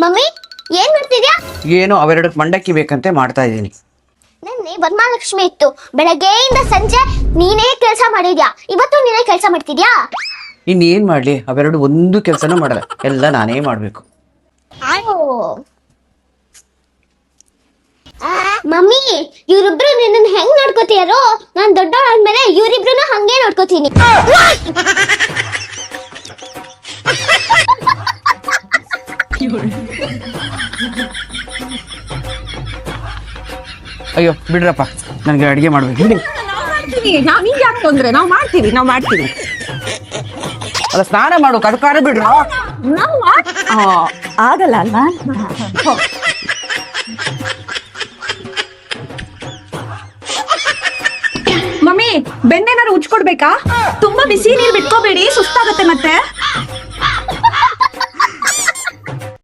Mummy ಏನ್ ಮಾಡ್ತಿದ್ಯಾ? ಏನೋ ಅವೆರಡಕ್ಕೆ ಮಂಡಕ್ಕಿ ಬೇಕಂತೆ ಮಾಡ್ತಾ ಇದ್ದೀನಿ. ನೆನ್ನೆ ವರಮಹಾಲಕ್ಷ್ಮಿ ಇತ್ತು, ಬೆಳಗ್ಗೆಯಿಂದ ಸಂಜೆ ನೀನೇ ಕೆಲಸ ಮಾಡಿದ್ಯಾ, ಇವತ್ತು ನೀನೇ ಕೆಲಸ ಮಾಡ್ತಿದ್ಯಾ? ಇನ್ನೇನ್ ಮಾಡ್ಲಿ, ಅವೆರಡು ಒಂದು ಕೆಲಸನೂ ಮಾಡಲ್ಲ, ಎಲ್ಲ ನಾನೇ ಮಾಡ್ಬೇಕು. ಮಮ್ಮಿ ಇವ್ರಿಬ್ರು ನಿನ್ನ ಹೆಂಗ್ ನೋಡ್ಕೋತೀಯಾರೋ, ನಾನ್ ದೊಡ್ಡವಳಾದ್ಮೇಲೆ ಇವ್ರಿಬ್ರು ಹಂಗೆ ನೋಡ್ಕೋತೀನಿ. ಅಯ್ಯೋ ಬಿಡ್ರಪ್ಪ, ನನಗೆ ಅಡಿಗೆ ಮಾಡ್ಬೇಕು. ನಾವ್ ಯಾಕೆ ತೊಂದ್ರೆ, ನಾವ್ ಮಾಡ್ತೀವಿ. ಅಲ್ಲ ಸ್ನಾನ ಮಾಡೋಕೆ ಅದಕ್ಕಾರ ಬಿಡ್ರ. ಆಗಲ್ಲ ಅಲ್ಲ. ಮಮ್ಮಿ ಬೆಣ್ಣೆನಾರು ಉಜ್ಕೊಡ್ಬೇಕಾ? ತುಂಬಾ ಬಿಸಿ ನೀರ್ ಬಿಟ್ಕೋಬೇಡಿ, ಸುಸ್ತಾಗತ್ತೆ ಮತ್ತೆ.